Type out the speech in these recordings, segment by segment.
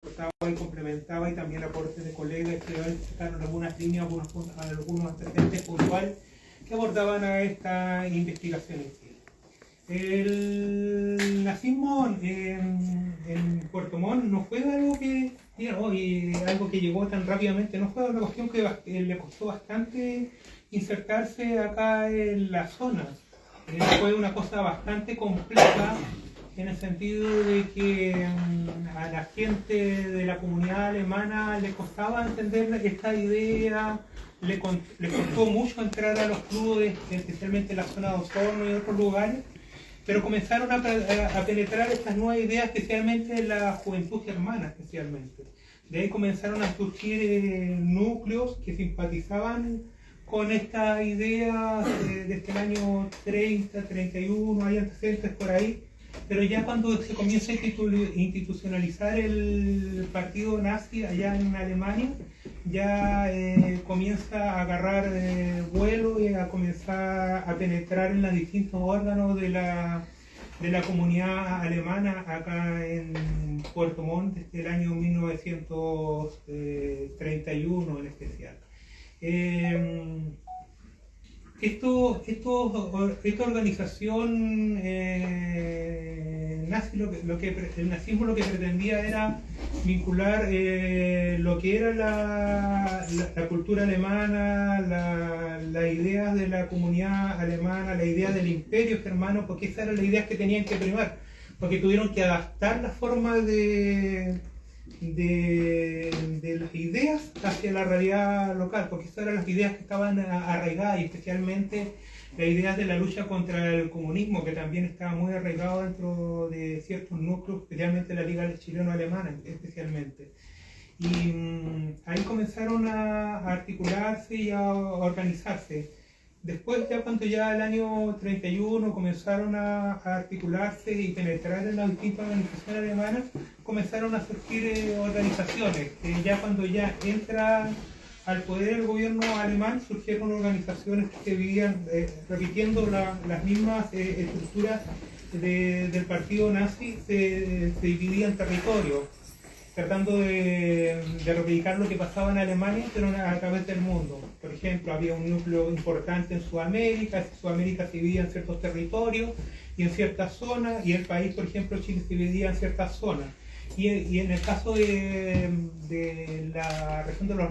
aportaba y complementaba, y también aportes de colegas que sacaron algunas líneas, algunos antecedentes puntuales que abordaban a esta investigación en sí. El nazismo en Puerto Montt no fue algo que, digamos, algo que llegó tan rápidamente, no fue una cuestión que le costó bastante insertarse acá en la zona. Fue una cosa bastante compleja, en el sentido de que a la gente de la comunidad alemana le costaba entender esta idea, le costó mucho entrar a los clubes, especialmente en la zona de Osorno y otros lugares, pero comenzaron a penetrar estas nuevas ideas, especialmente en la juventud germana, especialmente. De ahí comenzaron a surgir núcleos que simpatizaban con esta idea desde el año 30, 31, hay antecedentes por ahí, pero ya cuando se comienza a institucionalizar el partido nazi allá en Alemania, ya comienza a agarrar vuelo y a comenzar a penetrar en los distintos órganos de la comunidad alemana acá en Puerto Montt desde el año 1931 en especial. Esta organización nazi, el nazismo lo que pretendía era vincular lo que era la cultura alemana, las ideas de la comunidad alemana, la idea del imperio germano, porque esas eran las ideas que tenían que primar, porque tuvieron que adaptar la forma de las ideas hacia la realidad local, porque esas eran las ideas que estaban arraigadas, y especialmente las ideas de la lucha contra el comunismo, que también estaba muy arraigado dentro de ciertos núcleos, especialmente la Liga Chileno-Alemana, especialmente. Y ahí comenzaron a articularse y a organizarse. Después, ya cuando ya el año 31 comenzaron a articularse y penetrar en las distintas organizaciones alemanas, comenzaron a surgir organizaciones. Ya cuando ya entra al poder el gobierno alemán, surgieron organizaciones que vivían repitiendo las mismas estructuras del partido nazi, se dividían territorios, tratando de replicar lo que pasaba en Alemania, pero a través del mundo. Por ejemplo, había un núcleo importante en Sudamérica se dividía en ciertos territorios y en ciertas zonas, y el país, por ejemplo, Chile, se dividía en ciertas zonas. Y en el caso de la región de los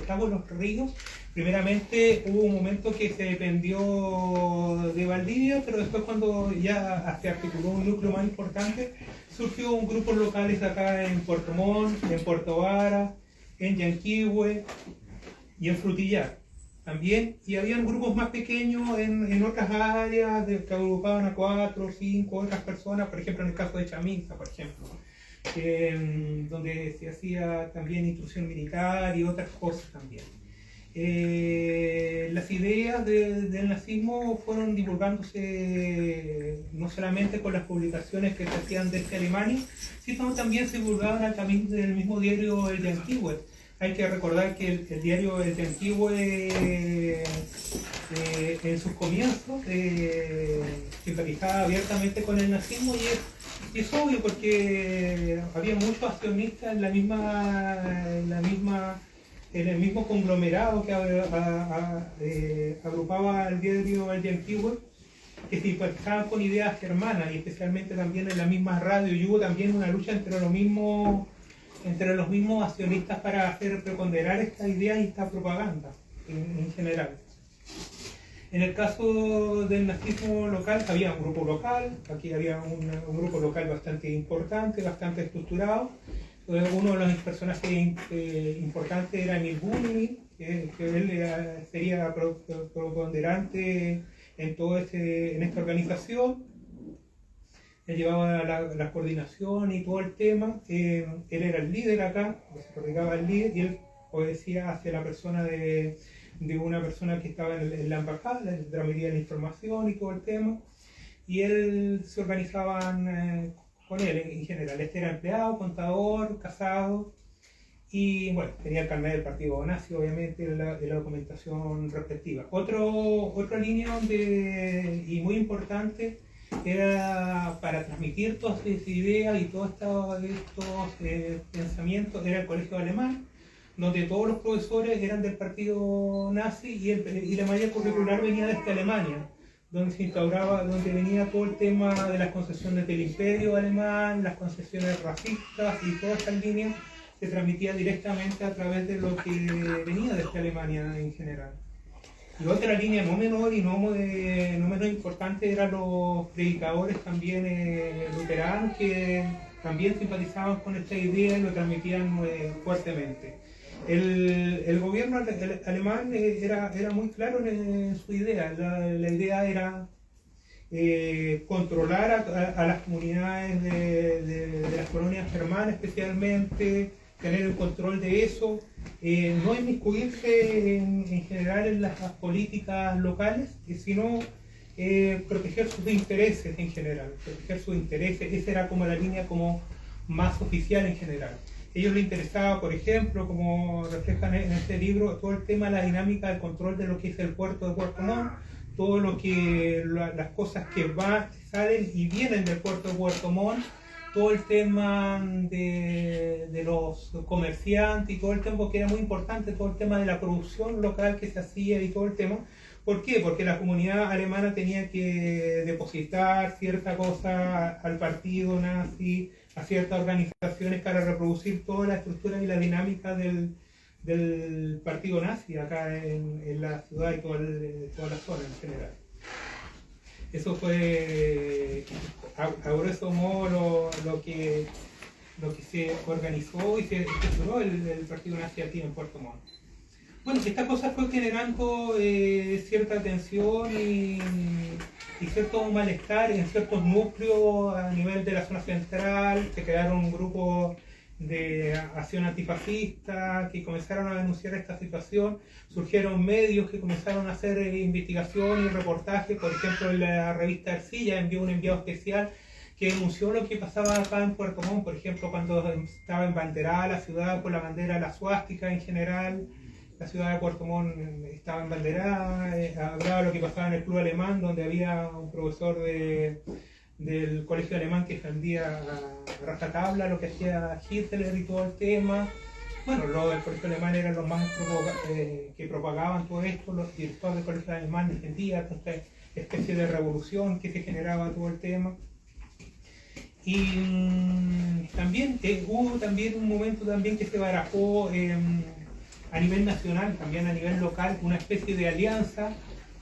lagos, los ríos, primeramente hubo un momento que se dependió de Valdivia, pero después, cuando ya se articuló un núcleo más importante, surgió un grupo locales acá en Puerto Montt, en Puerto Vara, en Yanquihue y en Frutillar también, y habían grupos más pequeños en otras áreas que agrupaban a 4 o 5 otras personas, por ejemplo en el caso de Chaminza, por ejemplo, donde se hacía también instrucción militar y otras cosas también. Las ideas del nazismo fueron divulgándose no solamente con las publicaciones que se hacían desde Alemania, sino también se divulgaban a través del mismo diario El Yanquihue. Hay que recordar que el diario El Yanquihue en sus comienzos simpatizaba abiertamente con el nazismo, y es obvio porque había muchos accionistas en el mismo conglomerado que agrupaba el diario El Yanquihue, que se simpatizaban con ideas germanas, y especialmente también en la misma radio, y hubo también una lucha entre los mismos accionistas para hacer preponderar esta idea y esta propaganda en general. En el caso del nazismo local, había un grupo local, aquí había un grupo local bastante importante, bastante estructurado. Uno de los personajes importantes era Emil Bünimi, que él sería preponderante en esta organización. Él llevaba la coordinación y todo el tema. Él era el líder acá, se dedicaba al líder, y él obedecía hacia la persona de una persona que estaba en la embajada, le transmitía la información y todo el tema, y él se organizaban con él en general. Este era empleado, contador, casado, y bueno, tenía el carnet del partido nazi, obviamente, la documentación respectiva. Otra línea y muy importante era para transmitir todas esas ideas y todos estos pensamientos, era el colegio alemán, donde todos los profesores eran del partido nazi y la malla curricular venía desde Alemania, donde se instauraba, donde venía todo el tema de las concesiones del imperio alemán, las concesiones racistas y todas estas líneas se transmitía directamente a través de lo que venía desde Alemania en general. Y otra línea no menor y no menos importante eran los predicadores también luteranos que también simpatizaban con esta idea y lo transmitían fuertemente. El gobierno alemán era muy claro en su idea. La idea era controlar a las comunidades de las colonias germanas especialmente, tener el control de eso, no inmiscuirse en general en las políticas locales, sino proteger sus intereses en general, proteger sus intereses. Esa era como la línea como más oficial en general. Ellos les interesaba, por ejemplo, como reflejan en este libro, todo el tema de la dinámica del control de lo que es el puerto de Puerto Montt, todo lo que las cosas que salen y vienen del puerto de Puerto Montt, todo el tema de los comerciantes y todo el tema que era muy importante, todo el tema de la producción local que se hacía y todo el tema. ¿Por qué? Porque la comunidad alemana tenía que depositar cierta cosa al partido nazi, a ciertas organizaciones para reproducir toda la estructura y la dinámica del partido nazi acá en la ciudad y toda la zona en general. Eso fue a grueso modo lo que se organizó y se estructuró el partido nazi aquí en Puerto Montt. Bueno, esta cosa fue generando cierta tensión y cierto malestar en ciertos núcleos a nivel de la zona central. Se crearon grupos de acción antifascista que comenzaron a denunciar esta situación. Surgieron medios que comenzaron a hacer investigación y reportajes. Por ejemplo, la revista Ercilla envió un enviado especial que denunció lo que pasaba acá en Puerto Montt. Por ejemplo, cuando estaba embanderada la ciudad con la bandera de la suástica en general. La ciudad de Puerto Montt estaba embanderada, hablaba de lo que pasaba en el club alemán, donde había un profesor del colegio alemán que defendía a rajatabla lo que hacía Hitler y todo el tema. Bueno, los del colegio alemán eran los más que propagaban todo esto, los directores del colegio alemán defendían esta especie de revolución que se generaba todo el tema. Y también hubo también un momento también que se barajó a nivel nacional, también a nivel local, una especie de alianza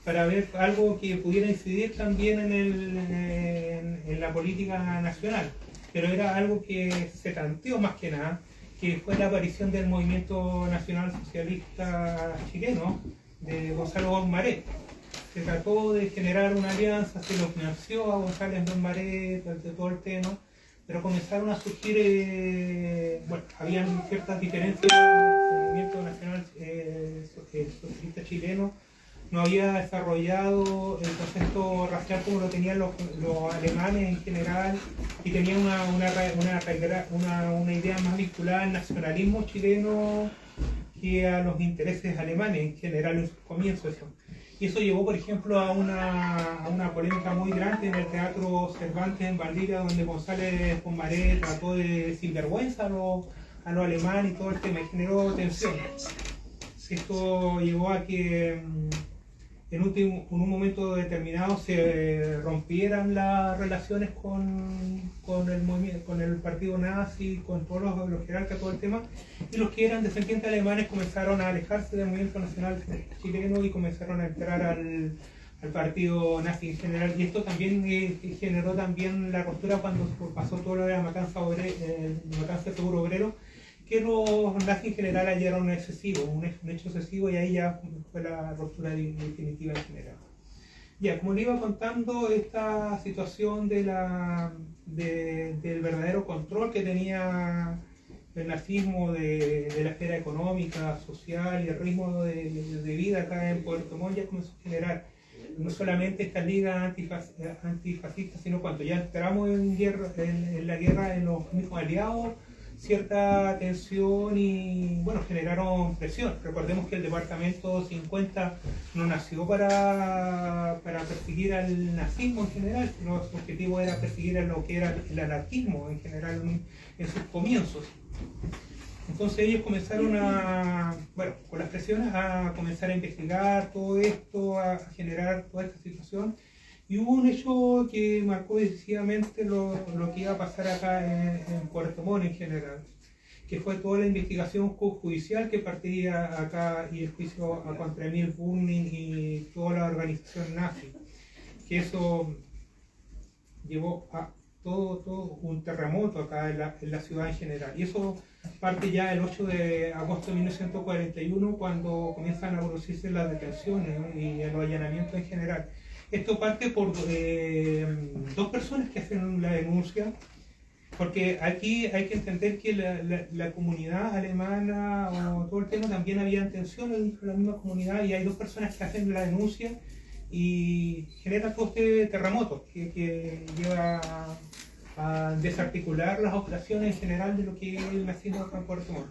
para ver algo que pudiera incidir también en la política nacional. Pero era algo que se tanteó más que nada, que fue la aparición del movimiento nacional socialista chileno de Gonzalo Bonmaré. Se trató de generar una alianza, se lo financió a González Bonmaré, de todo el tema, pero comenzaron a surgir, habían ciertas diferencias. El movimiento nacional socialista chileno no había desarrollado el concepto racial como lo tenían los alemanes en general, y tenía una idea más vinculada al nacionalismo chileno que a los intereses alemanes en general en sus comienzos. Y eso llevó, por ejemplo, a una polémica muy grande en el Teatro Cervantes en Valdivia, donde González Bonmaré trató de sinvergüenza a los alemanes y todo el tema, y generó tensión. Esto llevó a que en un momento determinado se rompieran las relaciones con el movimiento, con el partido nazi, con todos los jerarcas, todo el tema, y los que eran descendientes alemanes comenzaron a alejarse del movimiento nacional chileno y comenzaron a entrar al partido nazi en general. Y esto también generó también la ruptura cuando pasó todo lo de la matanza de Seguro Obrero, que los nazis en general hallaron un hecho excesivo, y ahí ya fue la ruptura definitiva en general. Ya, como le iba contando, esta situación del verdadero control que tenía el nazismo de la esfera económica, social y el ritmo de vida acá en Puerto Montt ya comenzó a generar no solamente esta liga antifascista, sino cuando ya entramos en la guerra en los mismos aliados, cierta tensión y bueno, generaron presión. Recordemos que el Departamento 50 no nació para perseguir al nazismo en general, sino su objetivo era perseguir a lo que era el anarquismo en general en sus comienzos. Entonces ellos comenzaron bueno, con las presiones a comenzar a investigar todo esto, a generar toda esta situación. Y hubo un hecho que marcó decisivamente lo que iba a pasar acá en Puerto Montt en general, que fue toda la investigación judicial que partía acá y el juicio contra Emil Brüning y toda la organización nazi, que eso llevó a todo un terremoto acá en la ciudad en general. Y eso parte ya el 8 de agosto de 1941, cuando comienzan a producirse las detenciones, ¿no? Y los allanamientos en general. Esto parte por dos personas que hacen la denuncia, porque aquí hay que entender que la comunidad alemana o todo el tema también había tensiones dentro de la misma comunidad, y hay dos personas que hacen la denuncia y genera todo este terremoto que lleva a desarticular las operaciones en general de lo que es el nazismo acá en Puerto Montt.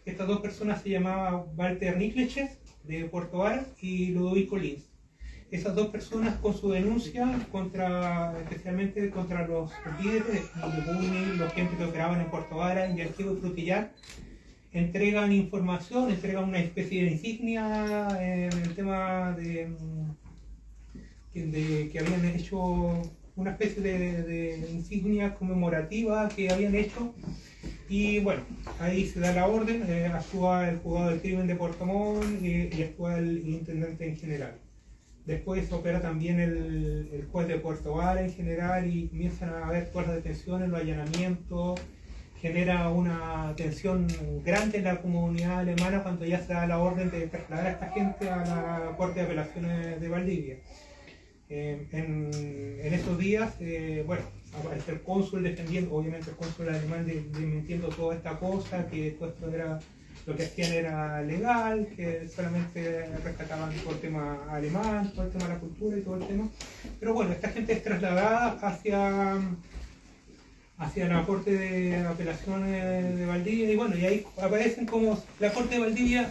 Estas dos personas se llamaban Walter Nikliches de Puerto Varas y Ludovico Lins. Esas dos personas con su denuncia especialmente contra los líderes y Brüning, los gente que operaban en Puerto Varas y Archivo de Frutillar, entregan información, entregan una especie de insignia en el tema de que habían hecho una especie de insignia conmemorativa que habían hecho. Y bueno, ahí se da la orden, actúa el juzgado del crimen de Puerto Montt y actúa el intendente en general. Después opera también el juez de Puerto Varas en general y comienzan a haber todas las detenciones, los allanamientos. Genera una tensión grande en la comunidad alemana cuando ya se da la orden de trasladar a esta gente a la Corte de Apelaciones de Valdivia. En esos días, bueno, aparece el cónsul defendiendo, obviamente el cónsul alemán desmintiendo toda esta cosa, que todo esto era, lo que hacían era legal, que solamente rescataban todo el tema alemán, todo el tema de la cultura y todo el tema. Pero bueno, esta gente es trasladada hacia la Corte de Apelaciones de Valdivia, y bueno, y ahí aparecen como la Corte de Valdivia.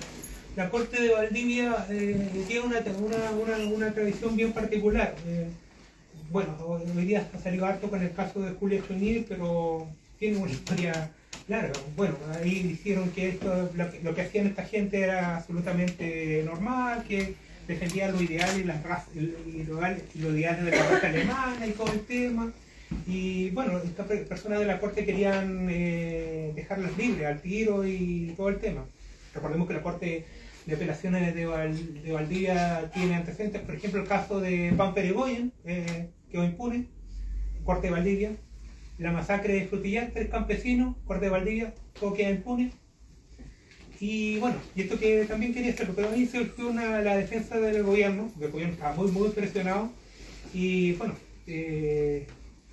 La Corte de Valdivia tiene una tradición bien particular. Bueno, hoy día ha salido harto con el caso de Julia Chonil, pero tiene una historia larga. Bueno, ahí dijeron que esto, lo que hacían esta gente era absolutamente normal, que defendían los ideales y los ideales de la raza alemana y todo el tema. Y bueno, estas personas de la Corte querían dejarlas libres al tiro y todo el tema. Recordemos que la Corte de Apelaciones de Valdivia tiene antecedentes, por ejemplo el caso de Pamper Egoyen, quedó impune, Corte de Valdivia, la masacre de Frutillar, 3 campesinos, Corte de Valdivia, todo queda impune. Y bueno, y esto que también quería hacerlo, pero ahí surgió la defensa del gobierno, porque el gobierno estaba muy presionado, y bueno,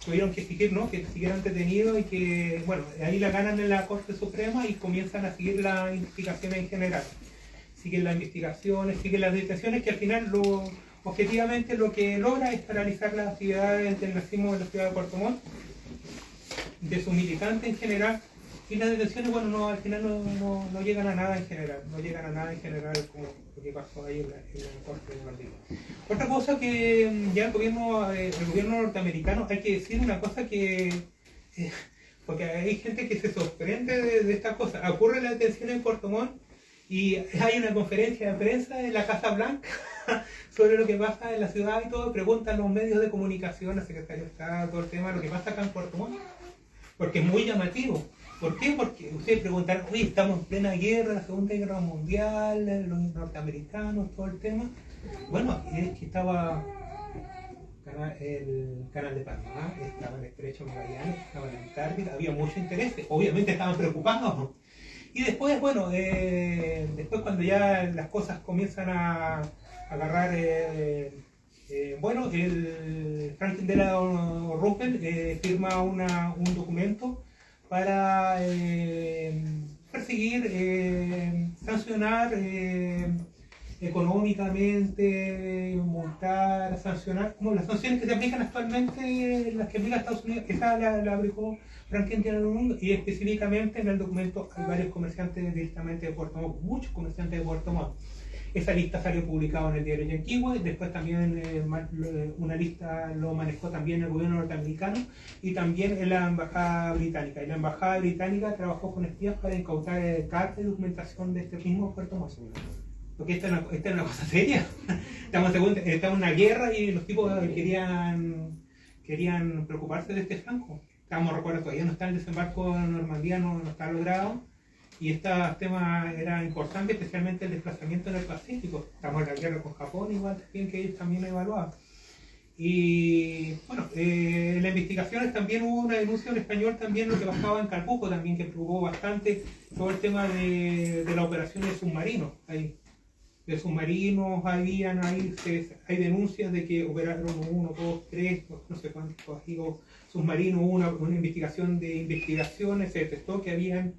tuvieron que exigir, ¿no?, que siguieran detenidos, y que, bueno, ahí la ganan en la Corte Suprema y comienzan a seguir las investigaciones en general. Siguen las investigaciones, siguen las detenciones, que al final objetivamente lo que logra es paralizar las actividades del nazismo en la ciudad de Puerto Montt, de sus militantes en general, y las detenciones, bueno, al final no llegan a nada en general, como lo que pasó ahí en la Corte de Valdivia. Otra cosa que ya el gobierno norteamericano, hay que decir una cosa que, porque hay gente que se sorprende de esta cosa. Ocurre la detención en Puerto Montt y hay una conferencia de prensa en la Casa Blanca sobre lo que pasa en la ciudad y todo. Preguntan los medios de comunicación, al secretario de Estado, todo el tema, lo que pasa acá en Puerto Montt, porque es muy llamativo. ¿Por qué? Porque ustedes preguntaron, oye, estamos en plena guerra, la Segunda Guerra Mundial, los norteamericanos, todo el tema. Bueno, es que estaba el Canal de Panamá, estaba el Estrecho de Magallanes, estaba la Antártida, había mucho interés, obviamente estaban preocupados. Y después, bueno, después cuando ya las cosas comienzan a agarrar, bueno, el Franklin Delano Roosevelt firma un documento para perseguir, sancionar económicamente, multar, sancionar, como las sanciones que se aplican actualmente, las que aplica Estados Unidos, que esa la aplicó Franklin en el mundo, y específicamente en el documento hay varios comerciantes directamente de Puerto Montt, muchos comerciantes de Puerto Montt. Esa lista salió publicada en el diario Yanquihue, después también una lista lo manejó también el gobierno norteamericano y también en la embajada británica. Y la embajada británica trabajó con espías para incautar cartas y documentación de este mismo Puerto Montt. Porque esta es una cosa seria. Estamos en una guerra y los tipos querían preocuparse de este flanco. Recuerdo, todavía no está el desembarco en Normandía, no está logrado. Y este tema era importante, especialmente el desplazamiento en el Pacífico. Estamos en la guerra con Japón, igual también que ellos también evaluaban. Y bueno, en las investigaciones también hubo una denuncia en español, también lo que pasaba en Calbuco, también que preocupó bastante todo el tema de la operación de submarinos. De submarinos hay denuncias de que operaron 1, 2, 3, no sé cuántos submarinos, una investigación de investigaciones, se detectó que habían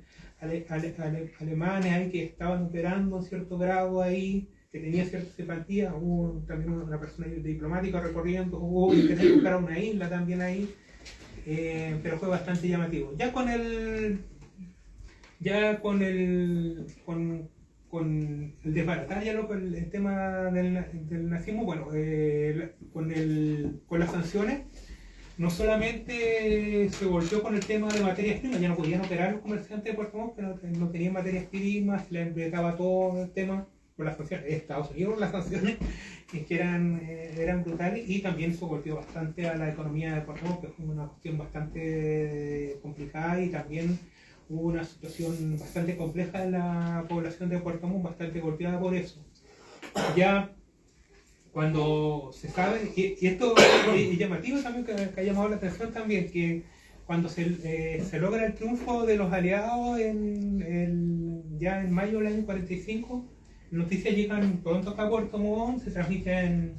alemanes ahí que estaban operando en cierto grado ahí, que tenía cierta simpatía. Hubo también una persona diplomática recorriendo, hubo que tener que buscar una isla también ahí, pero fue bastante llamativo. Con el desbaratar ya el tema del nazismo, bueno, con las sanciones, no solamente se volvió con el tema de materias primas, ya no podían operar los comerciantes de Puerto Montt, pero no tenían materias primas, se les empleaba todo el tema por las sanciones, Estados Unidos las sanciones, que eran brutales, y también se volvió bastante a la economía de Puerto Montt, que fue una cuestión bastante complicada, y también hubo una situación bastante compleja en la población de Puerto Montt, bastante golpeada por eso. Ya cuando se sabe, y esto es llamativo también, que ha llamado la atención también, que cuando se logra el triunfo de los aliados ya en mayo del año 45, noticias llegan pronto acá a Puerto Montt, se transmiten,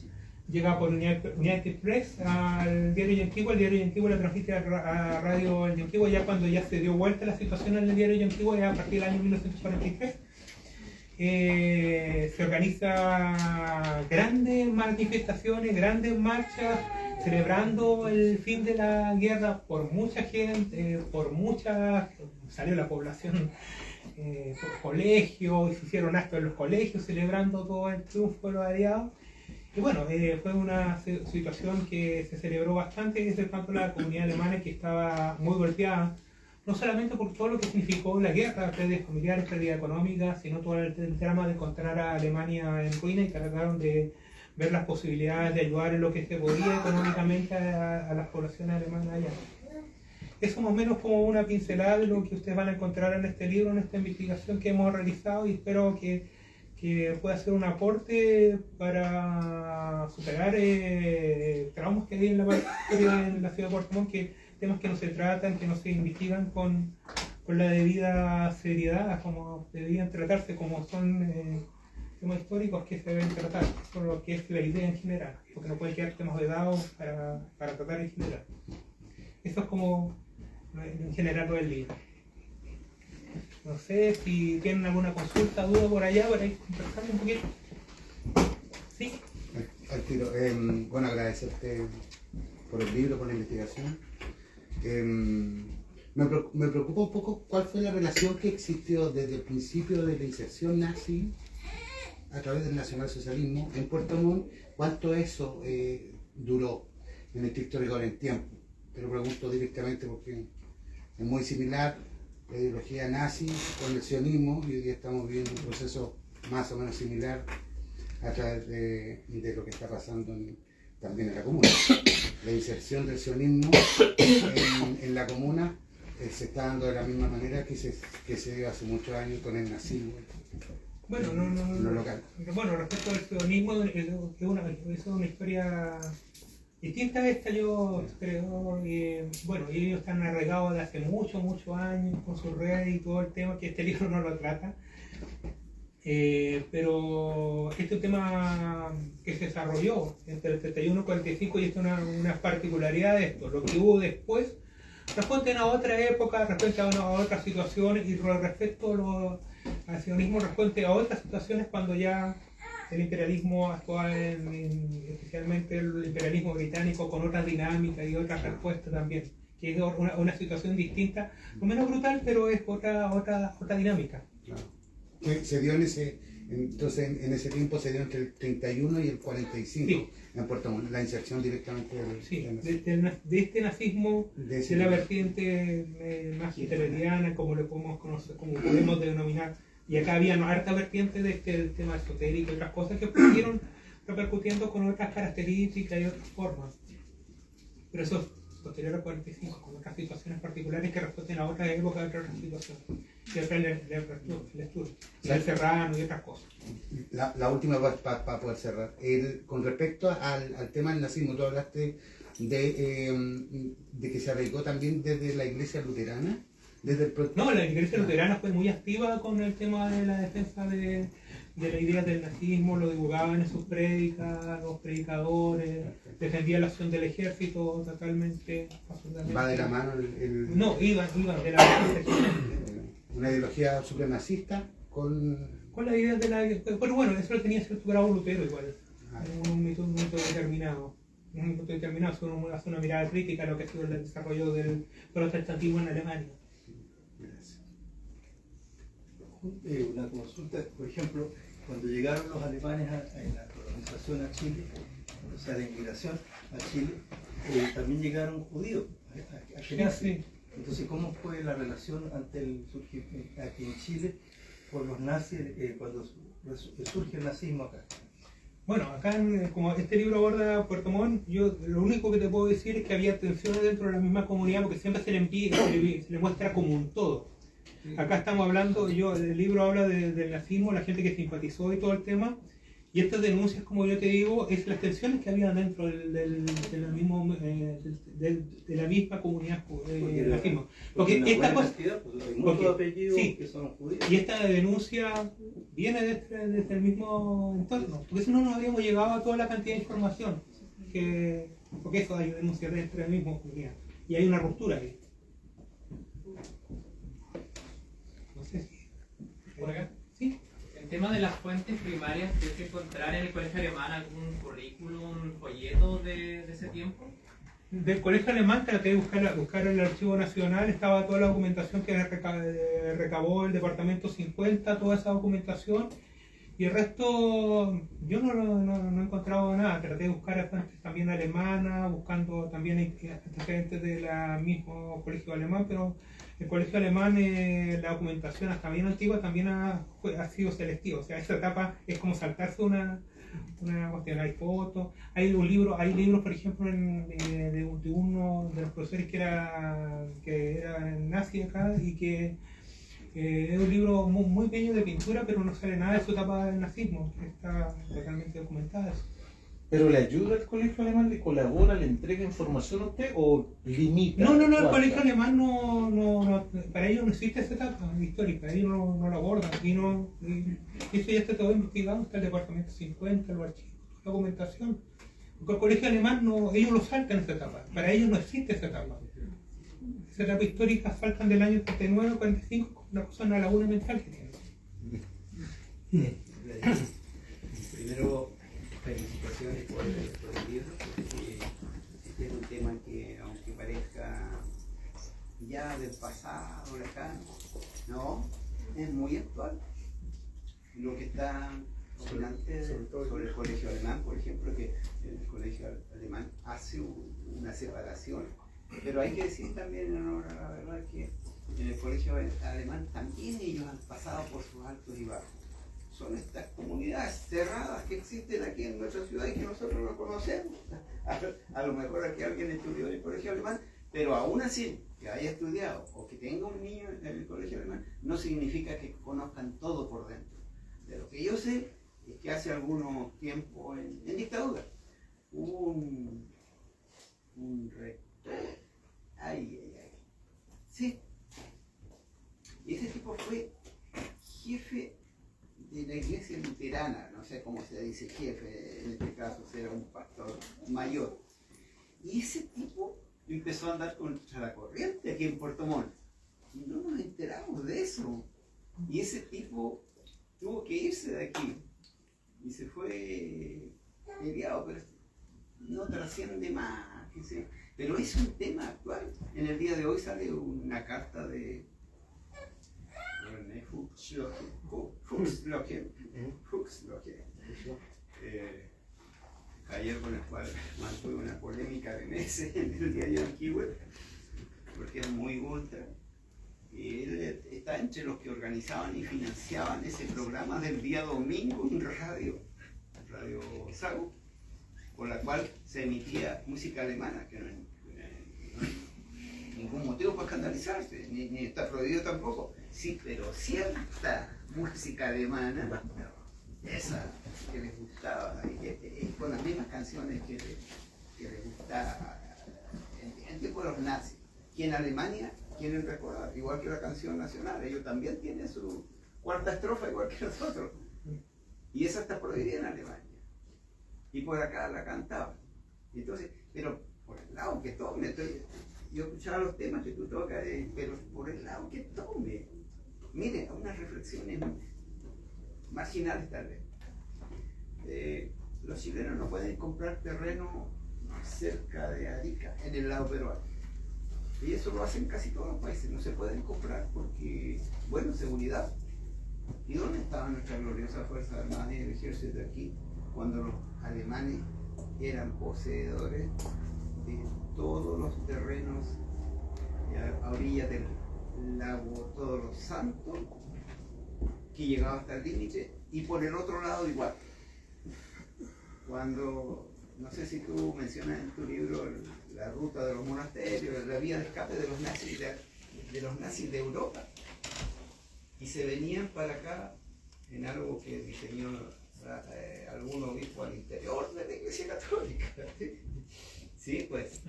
llega por United Press al diario Yanquihue, el diario Yanquihue la transmite a Radio Yanquihue ya cuando ya se dio vuelta la situación en el diario Yanquihue, ya a partir del año 1943. Se organiza grandes manifestaciones, grandes marchas, celebrando el fin de la guerra por mucha gente, salió la población por colegios, se hicieron actos en los colegios celebrando todo el triunfo de los aliados. Y bueno, fue una situación que se celebró bastante, desde tanto la comunidad alemana, que estaba muy golpeada, no solamente por todo lo que significó la guerra, pérdidas familiares, pérdidas económicas, sino todo el drama de encontrar a Alemania en ruina, y trataron de ver las posibilidades de ayudar en lo que se podía económicamente a las poblaciones alemanas allá. Eso más o menos como una pincelada de lo que ustedes van a encontrar en este libro, en esta investigación que hemos realizado, y espero que pueda ser un aporte para superar traumas que hay en la ciudad de Puerto Montt, temas que no se tratan, que no se investigan con la debida seriedad, como deberían tratarse, como son temas históricos que se deben tratar, por lo que es la idea en general, porque no puede quedar temas vedados para tratar en general. Eso es como en general lo del libro. No sé si tienen alguna consulta, duda por allá, por ahí conversar un poquito. ¿Sí? Al tiro. Bueno, agradecerte por el libro, por la investigación. Me preocupa un poco cuál fue la relación que existió desde el principio de la inserción nazi a través del nacionalsocialismo en Puerto Montt, cuánto eso duró en el histórico en el tiempo. Te lo pregunto directamente porque es muy similar la ideología nazi con el sionismo, y hoy día estamos viviendo un proceso más o menos similar a través de lo que está pasando también en la comuna. La inserción del sionismo en la comuna se está dando de la misma manera que se dio hace muchos años con el nazismo. Bueno, en lo local. Bueno, respecto al sionismo, es una historia distinta a esta, yo creo. Bueno, ellos están arraigados de hace muchos años con su red y todo el tema, que este libro no lo trata. Pero este es un tema que se desarrolló entre el 31 y el 45, y esto es una particularidad de esto. Lo que hubo después responde a otra época, responde a otras situaciones, y respecto al sionismo responde a otras situaciones cuando ya el imperialismo actual, especialmente el imperialismo británico, con otras dinámicas y otras respuestas también, que es una situación distinta, no menos brutal, pero es otra dinámica. Claro. Se dio entonces en ese tiempo se dio entre el 31 y el 45 sí. En Puerto Montt, la inserción directamente de este nazismo, de la vertiente más hitleriana, como le podemos conocer, como podemos denominar. Y acá había harta vertiente de este tema esotérico y otras cosas que fueron repercutiendo con otras características y otras formas. Pero eso es posterior al 45, con otras situaciones particulares que responden a otras épocas, a otras situaciones. Y otra el estudio, el Serrano y otras cosas. La última para poder cerrar. Con respecto al tema del nazismo, tú hablaste de que se arraigó también desde la iglesia luterana. No, la iglesia luterana fue muy activa con el tema de la defensa de la idea del nazismo, lo divulgaban en sus prédicas, los predicadores, defendía la acción del ejército totalmente. ¿Va de la mano No, iban de la mano. Una ideología supremacista con la idea de la... Pero bueno, eso lo tenía cierto grado Lutero igual, en un momento determinado. En un momento determinado, si uno hace una mirada crítica a lo que ha sido el desarrollo del protestantismo en Alemania. Una consulta, por ejemplo, cuando llegaron los alemanes en la colonización a Chile, o sea, la inmigración a Chile, también llegaron judíos a Chile. Sí. Entonces, ¿cómo fue la relación ante aquí en Chile por los nazis cuando surge el nazismo acá? Bueno, acá como este libro aborda Puerto Montt, yo lo único que te puedo decir es que había tensiones dentro de la misma comunidad porque siempre se le muestra como un todo. Acá estamos hablando, el libro habla del nazismo, la gente que simpatizó y todo el tema, y estas denuncias, como yo te digo, es las tensiones que había dentro de la misma comunidad nazismo. Porque esta cosa, hay muchos apellidos que son judíos. Y esta denuncia viene desde el mismo entorno, porque si no, no habríamos llegado a toda la cantidad de información, porque eso hay denuncias dentro de la misma comunidad, y hay una ruptura ahí. ¿Por acá? Sí. El tema de las fuentes primarias, ¿tienes que encontrar en el colegio alemán algún currículum, folleto de ese tiempo? Del colegio alemán traté de buscar en el archivo nacional, estaba toda la documentación que recabó el departamento 50, toda esa documentación, y el resto yo no he encontrado nada. Traté de buscar fuentes también alemanas, buscando también antecedentes del mismo colegio alemán, pero el colegio alemán, la documentación hasta bien antigua también ha sido selectiva. O sea, esa etapa es como saltarse una cuestión. Hay fotos, hay libros, por ejemplo, de uno de los profesores que era nazi acá y que es un libro muy pequeño de pintura, pero no sale nada de su etapa del nazismo, que está totalmente documentada. ¿Pero le ayuda al colegio alemán, le colabora, le entrega información a usted o limita? No, el colegio alemán no, para ellos no existe esa etapa histórica, ellos no la abordan, y eso ya está todo investigado, está el departamento 50, los archivos, la documentación. Porque el colegio alemán ellos lo saltan esa etapa, para ellos no existe esa etapa. Esa etapa histórica saltan del año 39 45, una cosa, una laguna mental que tienen. Primero, felicitaciones por el libro. Este es un tema que, aunque parezca ya del pasado, lejano, no, es muy actual. Lo que está opinante sobre el colegio alemán, por ejemplo, que el colegio alemán hace una separación, pero hay que decir también, en honor a la verdad, que en el colegio alemán también ellos han pasado por sus altos y bajos. Son estas comunidades cerradas que existen aquí en nuestra ciudad y que nosotros no conocemos. A lo mejor aquí alguien estudió en el colegio alemán, pero aún así, que haya estudiado o que tenga un niño en el colegio alemán, no significa que conozcan todo por dentro. De lo que yo sé es que hace algunos tiempos, en dictadura, hubo un rector, sí, y ese tipo fue jefe de la iglesia luterana, no sé cómo se dice jefe, en este caso será un pastor mayor. Y ese tipo empezó a andar contra la corriente aquí en Puerto Montt. Y no nos enteramos de eso. Y ese tipo tuvo que irse de aquí. y se fue enviado, pero no trasciende más, qué sé. Pero es un tema actual. En el día de hoy sale una carta de René Huxlöche, ayer con el cual mantuve una polémica de meses en el diario Kiwi, porque es muy ultra. Y él está entre los que organizaban y financiaban ese programa del día domingo en Radio Sago, por la cual se emitía música alemana, que no hay ningún motivo para escandalizarse, ni está prohibido tampoco. Sí, pero cierta música alemana, esa que les gustaba, y con las mismas canciones que les gustaba en tiempo de los nazis, que en Alemania quieren recordar, igual que la canción nacional, ellos también tienen su cuarta estrofa igual que nosotros, y esa está prohibida en Alemania, y por acá la cantaban. Entonces, pero por el lado que tome, yo escuchaba los temas que tú tocas, pero por el lado que tome, mire, unas reflexiones marginales tal vez. Los chilenos no pueden comprar terreno cerca de Arica, en el lado peruano. Y eso lo hacen casi todos los países, no se pueden comprar porque, bueno, seguridad. ¿Y dónde estaban nuestras gloriosas Fuerzas Armadas y el ejército de aquí cuando los alemanes eran poseedores de todos los terrenos a orillas del lago Todos los Santos, que llegaba hasta el límite, y por el otro lado igual? Cuando, no sé si tú mencionas en tu libro la ruta de los monasterios, la vía de escape de los nazis de Europa, y se venían para acá en algo que diseñó algún obispo al interior de la Iglesia Católica. Sí, pues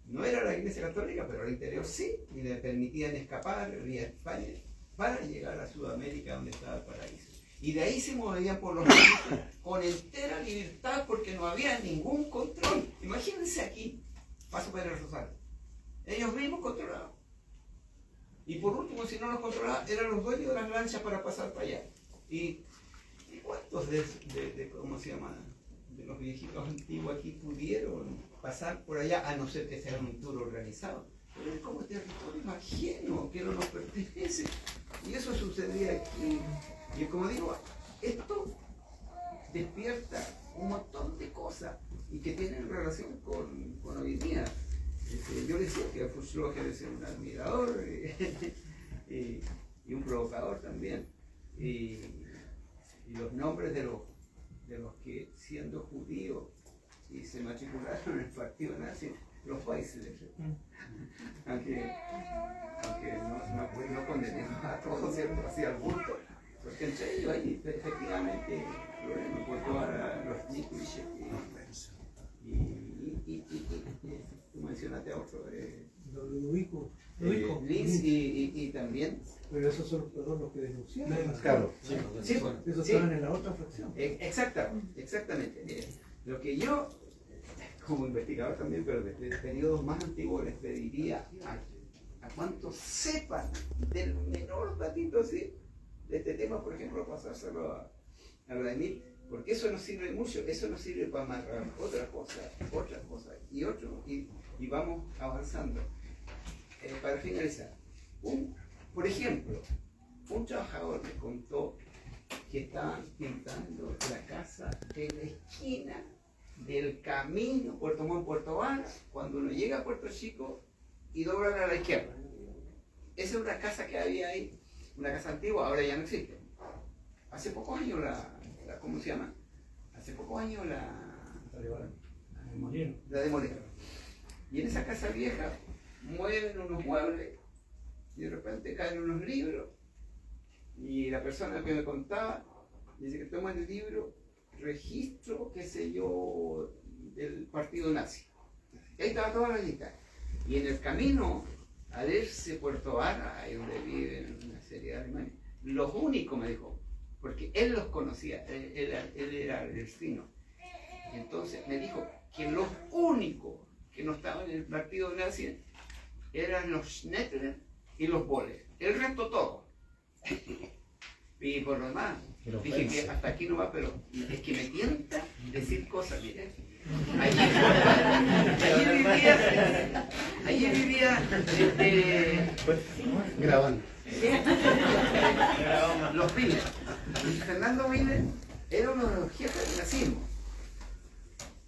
no era la Iglesia Católica, pero al interior sí, y le permitían escapar vía España para llegar a Sudamérica, donde estaba el paraíso. Y de ahí se movían por los ríos con entera libertad porque no había ningún control. Imagínense aquí, Paso Pedro Rosario. Ellos mismos controlaban. Y por último, si no los controlaban, eran los dueños de las lanchas para pasar para allá. ¿Y cuántos cómo se llama, de los viejitos antiguos aquí pudieron pasar por allá, a no ser que sea un tour organizado? Pero es como territorio ajeno, que no nos pertenece. Y eso sucedía aquí. Y como digo, esto despierta un montón de cosas y que tienen relación con hoy día. Yo decía que Huxlöche debe ser un admirador y un provocador también. Y los nombres de los que siendo judíos y se matricularon en el partido nazi, los países, aunque no condenemos a todos, ¿cierto? Así al bulto, porque entre ellos hay efectivamente Puerto Vara, los Nicuiche y tú mencionaste a otro, Linz y también. Pero esos son los que denunciaron. Claro. Sí, Esos sí. estaban en la otra fracción. Exactamente. Lo que yo, como investigador también, pero de periodos más antiguos, les pediría a cuantos sepan del menor datito así de este tema, por ejemplo, pasárselo a Vladimir, porque eso no sirve mucho, eso no sirve para amarrar otra cosa, y vamos avanzando. Para finalizar, por ejemplo, un trabajador me contó que estaban pintando la casa de la esquina del camino Puerto Montt, Puerto Vara, cuando uno llega a Puerto Chico y doblan a la izquierda. Esa es una casa que había ahí, una casa antigua, ahora ya no existe. Hace pocos años ¿cómo se llama? Hace pocos años la demolieron. Y en esa casa vieja mueven unos muebles y de repente caen unos libros. Y la persona que me contaba dice que toma el libro, registro, qué sé yo, del partido nazi. Y ahí estaba toda la lista. Y en el camino, al irse Puerto Vara, ahí donde viven una serie de alemanes, los únicos, me dijo, porque él los conocía, él era el destino. Entonces me dijo que los únicos que no estaban en el partido nazi eran los Schnettler y los Boller. El resto todo. Y por lo demás, Dije que hasta aquí no va, pero es que me tienta decir cosas, mire. Ayer vivía Grabando. los Miller. Fernando Miller era uno de los jefes del nazismo.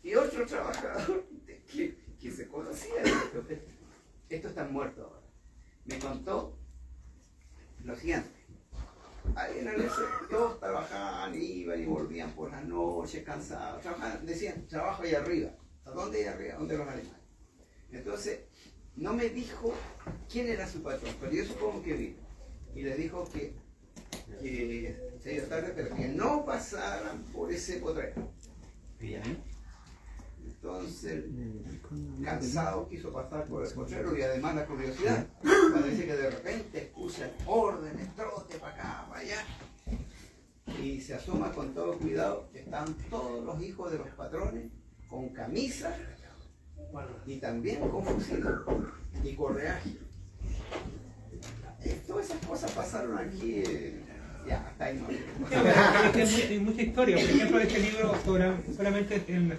Y otro trabajador que se conocía, dijo, estos están muertos ahora. Me contó lo siguiente. Ahí en el todos trabajaban, iban y volvían por las noches, cansados, trabajaban, decían, trabajo ahí arriba. ¿A dónde ahí arriba? ¿Dónde los alemanes? Entonces, no me dijo quién era su patrón, pero yo supongo que vino. Y le dijo que se iba tarde, pero que no pasaran por ese potrero. Entonces, cansado, quiso pasar por el potrero y además la curiosidad. Parece que de repente escucha órdenes, trote para acá, para allá. Y se asoma con todo cuidado. Están todos los hijos de los patrones con camisa y también con fusil y correaje. Todas esas cosas pasaron aquí. Ya, hasta ahí no. Hay mucha historia. Por ejemplo, este libro solamente en la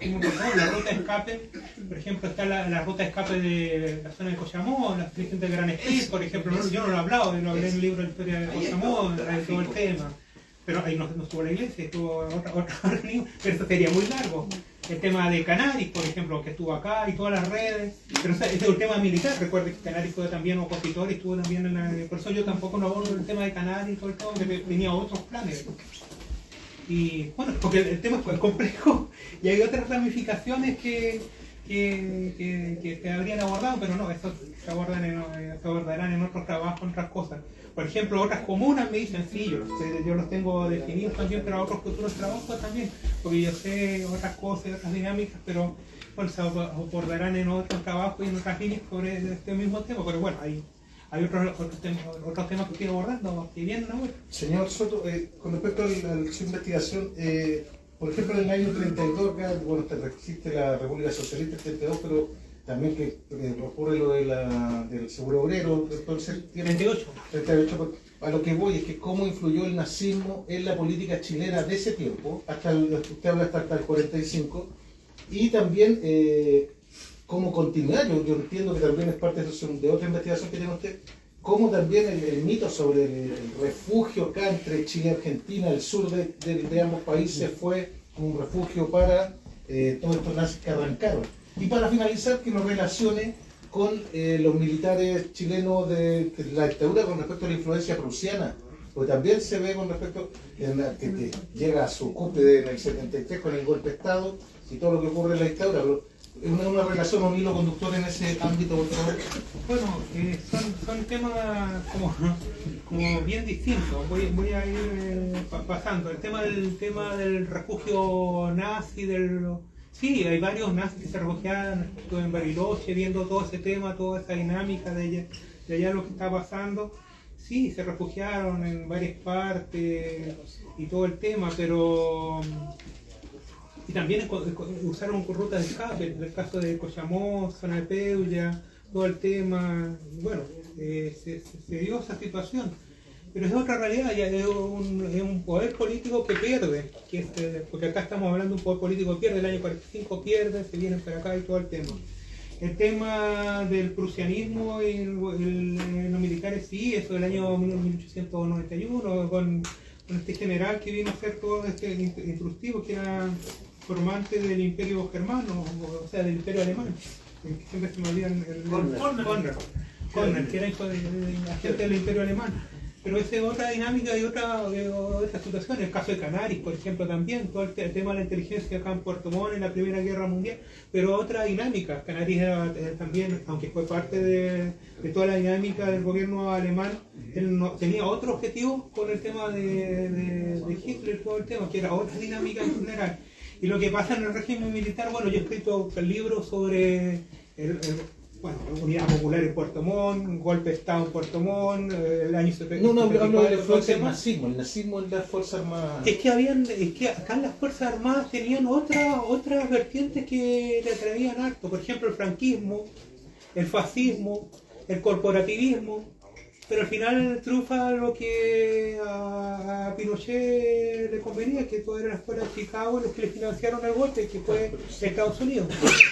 ruta de escape. Por ejemplo, está la ruta de escape de la zona de Coyamó, la dirigente del Gran Espíritu, por ejemplo. No, yo no lo he hablado, lo hablé en el libro de la historia de Coyamó, de todo el tema. Pero ahí no estuvo la iglesia, estuvo otra reunión, pero eso sería muy largo. El tema de Canaris, por ejemplo, que estuvo acá y todas las redes. Pero este es un tema militar. Recuerde que Canaris fue también opositor y estuvo también en la. Por eso yo tampoco no abordo el tema de Canaris y todo el tema, que tenía otros planes. Y bueno, porque el tema es complejo y hay otras ramificaciones que se habrían abordado, pero no, eso se abordarán en otros trabajos, en otras cosas. Por ejemplo, otras comunas me dicen, sí, yo los tengo definidos también para otros futuros trabajos también, porque yo sé otras cosas, otras dinámicas, pero bueno, se abordarán en otros trabajos y en otras líneas sobre este mismo tema. Pero bueno, hay otros temas que estoy abordando que vienen ahora. Señor Soto, con respecto a su investigación, por ejemplo, en el año 32, acá, bueno, existe la República Socialista, el 32, pero también que ocurre lo del seguro obrero, entonces tiene 38. A lo que voy es que cómo influyó el nazismo en la política chilena de ese tiempo, usted habla hasta el 45, y también cómo continuar, yo entiendo que también es parte de otra investigación que tiene usted, cómo también el mito sobre el refugio acá entre Chile y Argentina, el sur de ambos países, fue un refugio para todos estos nazis que arrancaron. Y para finalizar, que nos relacione con los militares chilenos de la dictadura con respecto a la influencia prusiana, porque también se ve con respecto que llega a su cúspide en el 73 con el golpe de Estado y todo lo que ocurre en la dictadura, pero es una relación, un hilo conductor en ese ámbito, por favor. Bueno, son temas como bien distintos. Voy a ir pasando. El tema del refugio nazi, sí, hay varios nazis que se refugiaron, estuve en Bariloche viendo todo ese tema, toda esa dinámica de allá lo que está pasando. Sí, se refugiaron en varias partes y todo el tema, pero... Y también usaron rutas de escape, en el caso de Coyamó, zona de Peulla, todo el tema. Bueno, se dio esa situación. Pero es otra realidad, ya es un poder político que pierde, porque acá estamos hablando de un poder político que pierde, el año 45 pierde, se vienen para acá y todo el tema. El tema del prusianismo y los militares, sí, eso del año 1891, con este general que vino a hacer todo este instructivo, que era formante del imperio germano, o sea, del imperio alemán, que siempre se me olvida Conrad, que era hijo de agente del imperio alemán. Pero esa es otra dinámica y otra situación. El caso de Canaris, por ejemplo, también, todo el tema de la inteligencia acá en Puerto Montt en la Primera Guerra Mundial, pero otra dinámica. Canaris era también, aunque fue parte de toda la dinámica del gobierno alemán, él tenía otro objetivo con el tema de Hitler, todo el tema, que era otra dinámica en general. Y lo que pasa en el régimen militar, bueno, yo he escrito el libro sobre Unidad Popular en Puerto Montt, golpe de Estado en Puerto Montt, el año 70. No, hablo de la influencia del nazismo, el nazismo en las Fuerzas Armadas. Es que acá las Fuerzas Armadas tenían otras vertientes que le atraían harto. Por ejemplo, el franquismo, el fascismo, el corporativismo, Pero al final triunfa lo que a Pinochet le convenía, que todo era fuera de Chicago los que le financiaron el golpe, que fue Estados Unidos.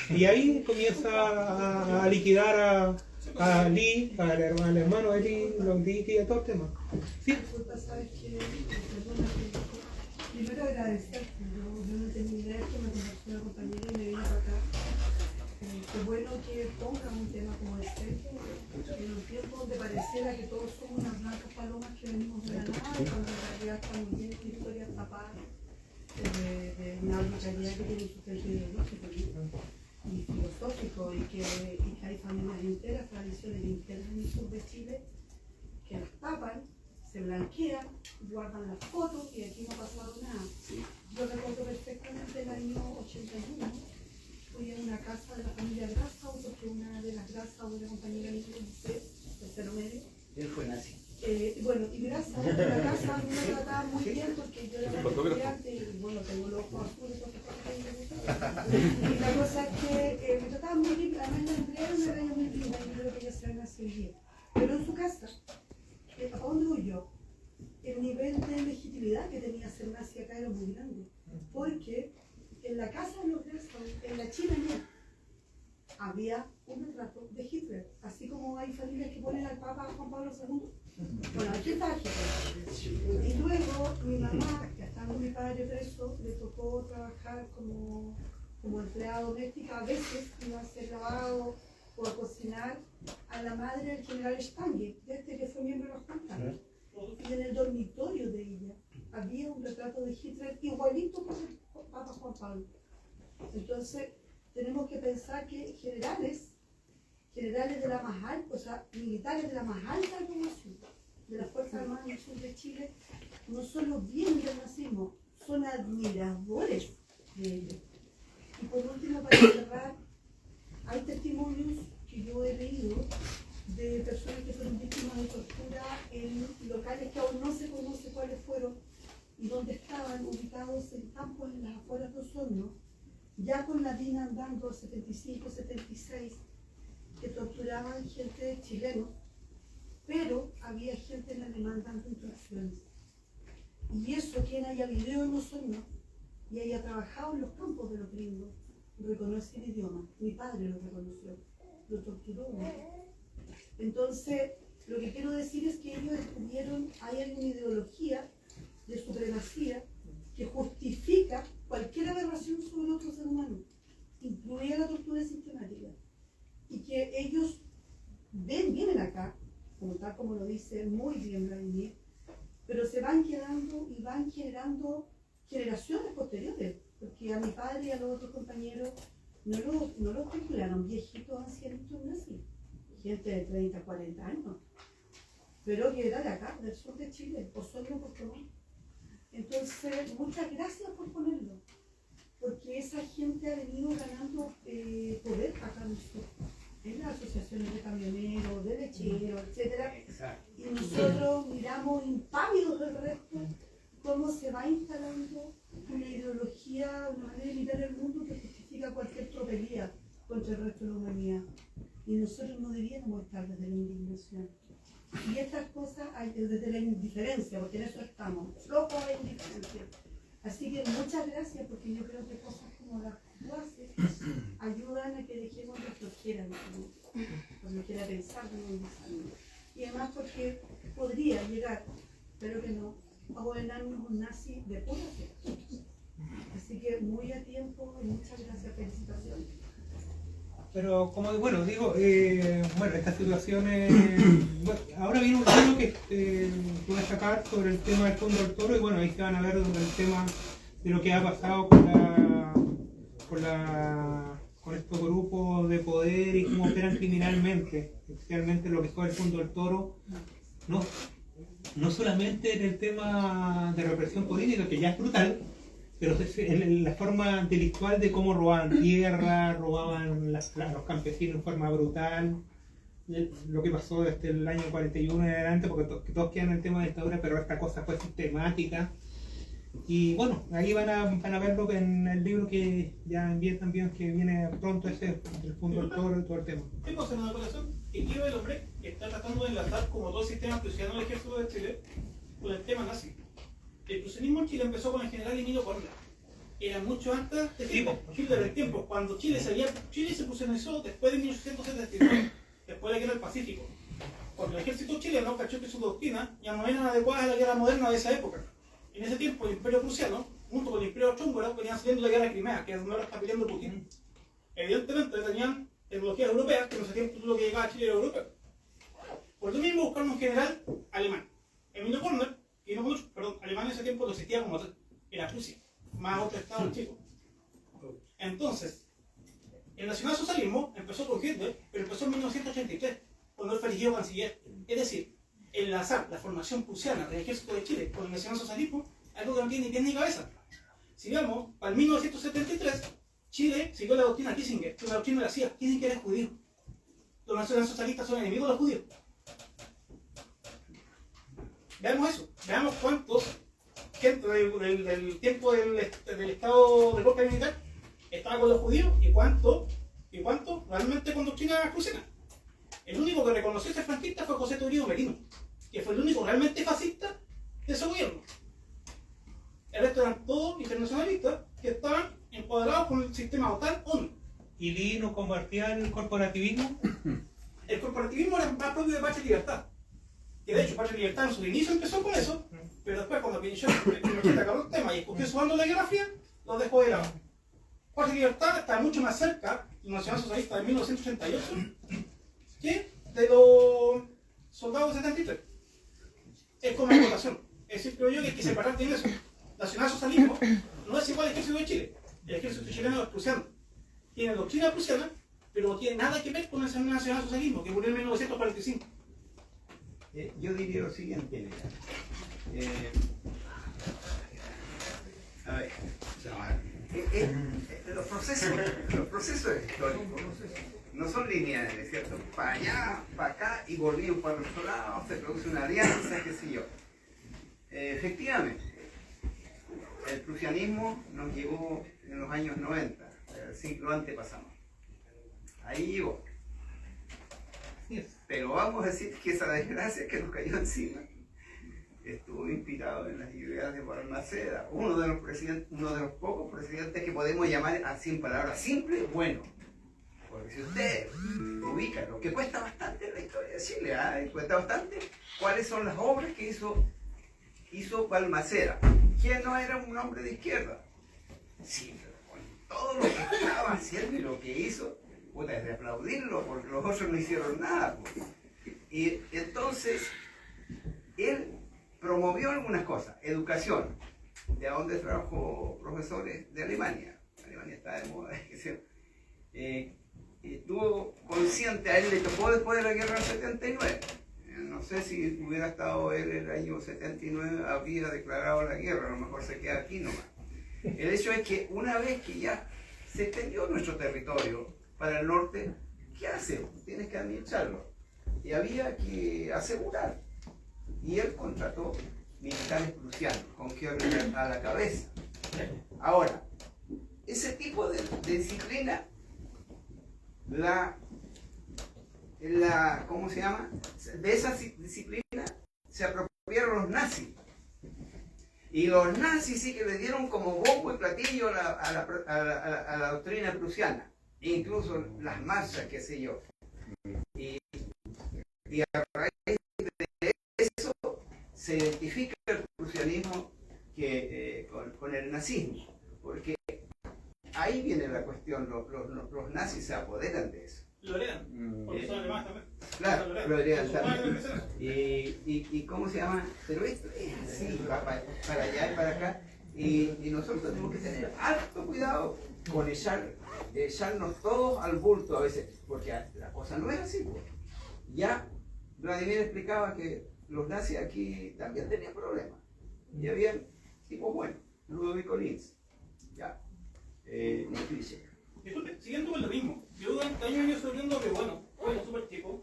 Y ahí comienza a liquidar a Lee, al hermano de Lee, los Lee y a todo el tema. ¿Sí? Disculpa, sabes que, perdona que primero agradecerte, yo no tenía idea que me conoció una compañera y me vino para acá. Qué bueno que pongan un tema como este, en un tiempo donde pareciera que todos somos unas blancas palomas que venimos de la nada, y cuando en realidad estamos llenos de historias tapadas de una arbitrariedad que tiene un sustento ideológico y filosófico, y que hay familias enteras, tradiciones enteras en el sur de Chile, que las tapan, se blanquean, guardan las fotos y aquí no ha pasado nada. Yo recuerdo perfectamente el año 81, fui a una casa de la familia Grasau, porque una de las Grasau era compañera mía del liceo, tercero medio. Él fue nazi. Bueno, y Grasau en la casa a mí me trataba muy bien porque yo era la estudiante y bueno, tengo los ojos azules, y la cosa es que me trataba muy bien, además la empleada me veía muy bien, y creo que ella se había bien. Pero en su casa, ¿a dónde voy yo? El nivel de legitimidad que tenía ser nazi acá era muy grande, porque en la casa de los Grasau, en la chimenea, había un retrato de Hitler, así como hay familias que ponen al Papa Juan Pablo II. Bueno, aquí está Hitler. Y luego mi mamá, que estando mi padre preso, le tocó trabajar como empleada doméstica, a veces iba a hacer lavado o a cocinar a la madre del general Stange, que fue miembro de la Junta. Y en el dormitorio de ella había un retrato de Hitler igualito que el Papa Juan Pablo. Entonces, tenemos que pensar que generales de la más alta, o sea, militares de la más alta formación de las Fuerzas Armadas del Sur de Chile, no solo vienen del nazismo, son admiradores de ellos. Y por último, para cerrar, hay testimonios que yo he leído de personas que fueron víctimas de tortura en locales que aún no se conoce cuáles fueron y donde estaban ubicados en campos en las afueras de Osorno, ya con la DINA andando 75, 76, que torturaban gente chilena, pero había gente en alemán dando instrucciones. Y eso, quien haya vivido en Osorno y haya trabajado en los campos de los gringos, reconoce el idioma. Mi padre lo reconoció, lo torturó. Entonces, lo que quiero decir es que ellos descubrieron, hay una ideología de supremacía que justifica cualquier aberración sobre otro ser humano, incluida la tortura sistemática, y que ellos vienen acá, tal como lo dice muy bien Vladimir, pero se van quedando y van generando generaciones posteriores, porque a mi padre y a los otros compañeros no los torturaron viejitos ancianitos nazis, gente de 30, 40 años, pero que era de acá, del sur de Chile, Osorno, Puerto Montt. Entonces, muchas gracias por ponerlo, porque esa gente ha venido ganando poder acá en el sur, en las asociaciones de camioneros, de lecheros, etc. Y nosotros miramos impávidos del resto cómo se va instalando una ideología, una manera de mirar el mundo que justifica cualquier tropelía contra el resto de la humanidad. Y nosotros no debiéramos estar desde la indignación. Y estas cosas desde la indiferencia, porque en eso estamos, flojos de indiferencia. Así que muchas gracias, porque yo creo que cosas como las que tú haces ayudan a que dejemos de flojera, cuando quiera pensar, y además porque podría llegar, pero que no, a gobernarnos un nazi de pura fe. Así que muy a tiempo y muchas gracias, felicitaciones. Pero como bueno, digo, bueno, estas situaciones, bueno, ahora viene un libro que voy a sacar sobre el tema del Fondo del Toro y bueno, ahí se van a ver el tema de lo que ha pasado con estos grupos de poder y cómo operan criminalmente, especialmente lo que fue el Fondo del Toro, no solamente en el tema de represión política, que ya es brutal, pero en la forma delictual de cómo robaban tierra, robaban a los campesinos en forma brutal, lo que pasó desde el año 41 en adelante, porque todos quedan en el tema de dictadura, pero esta cosa fue sistemática. Y bueno, ahí van a verlo en el libro que ya envié también, que viene pronto, ese el fondo del todo el tema. Tengo que hacer una colación. Y Tío el hombre está tratando de enlazar como todo el sistema prusiano del ejército de Chile con el tema nazi. El prusianismo en Chile empezó con el general Emilio Corna. Era mucho antes de Hitler, el tiempo, cuando Chile se prusianizó después de 1879, después de la guerra del Pacífico. Cuando el ejército chileno cachó que su doctrina ya no era adecuada a la guerra moderna de esa época. En ese tiempo el imperio prusiano, junto con el imperio austrohúngaro, venían saliendo de la guerra de Crimea, que es donde ahora está peleando Putin. Evidentemente tenían tecnologías europeas, que en ese tiempo todo lo que llegaba a Chile era europeo. Por lo mismo buscaron un general alemán, Emilio Corner, y no mucho, perdón, Alemania en ese tiempo no existía como tal, era Prusia, más otro estado chico. Entonces, el nacionalsocialismo empezó con Hitler, pero empezó en 1983, cuando él fue elegido canciller. Es decir, enlazar la formación prusiana del ejército de Chile con el nacionalsocialismo, algo que no tiene ni pies ni cabeza. Si vemos, para el 1973, Chile siguió la doctrina Kissinger, que es una doctrina de la CIA. Kissinger es judío. Los nacionalsocialistas son enemigos de los judíos. Veamos eso. Veamos cuántos, gente del tiempo del estado de golpe militar, estaba con los judíos y cuánto realmente con doctrina prusiana. El único que reconoció ese franquista fue José Toribio Merino, que fue el único realmente fascista de ese gobierno. El resto eran todos internacionalistas que estaban encuadrados con el sistema OTAN-ONU. ¿Y Lee no compartía el corporativismo? El corporativismo era más propio de Patria y Libertad. Que de hecho Patria y Libertad en su inicio empezó con eso, pero después cuando Pinochet acabó el tema y escogió su bando en la Guerra Fría, lo dejó de lado. Patria y Libertad está mucho más cerca del nacionalsocialista de 1988 que de los soldados de 73. Es como una votación. Es decir, creo yo que hay que separar bien eso. Nacionalsocialismo no es igual al ejército de Chile. El ejército chileno es prusiano. Tiene doctrina prusiana, pero no tiene nada que ver con el nacionalsocialismo, que murió en 1945. Yo diría lo siguiente, a ver, los procesos históricos no son lineales, ¿cierto? Para allá, para acá y volvimos para el otro lado, se produce una alianza, qué sé yo. Efectivamente, el prusianismo nos llegó en los años 90, el siglo antepasado. Ahí llegó. Pero vamos a decir que esa desgracia que nos cayó encima estuvo inspirado en las ideas de Balmaceda, uno de los pocos presidentes que podemos llamar así en palabras simples, bueno. Porque si usted ubica lo que cuesta bastante en la historia de Chile, cuesta bastante, ¿cuáles son las obras que hizo Balmaceda? ¿Quién no era un hombre de izquierda? Sí, pero con todo lo que estaba haciendo y lo que hizo, puta, es de aplaudirlo, porque los otros no hicieron nada. Pues. Y entonces, él promovió algunas cosas. Educación, de donde trabajó profesores de Alemania. Alemania está de moda, estuvo consciente, a él le tocó después de la guerra del 79. No sé si hubiera estado él en el año 79, habría declarado la guerra, a lo mejor se queda aquí nomás. El hecho es que una vez que ya se extendió nuestro territorio para el norte, ¿qué hace? Tienes que administrarlo. Y había que asegurar. Y él contrató militares prusianos, con Goering a la cabeza. Ahora, ese tipo de disciplina, ¿cómo se llama? De esa disciplina se apropiaron los nazis. Y los nazis sí que le dieron como bombo y platillo a la doctrina prusiana. Incluso las marchas, qué sé yo. Y a raíz de eso se identifica el prusianismo con el nazismo. Porque ahí viene la cuestión, los nazis se apoderan de eso. Lo heredan, porque son alemanes también. Claro, lo heredan también. Y ¿cómo se llama? Pero esto es así, va para allá y para acá. Y nosotros tenemos que tener harto cuidado con echarnos todos al bulto a veces, porque la cosa no es así. Pues. Ya Vladimir explicaba que los nazis aquí también tenían problemas. Y habían tipos buenos, Ludovico Linz, ya, no cliché. Disculpe, siguiendo con lo mismo, yo durante años yo estoy viendo que bueno, súper tipo.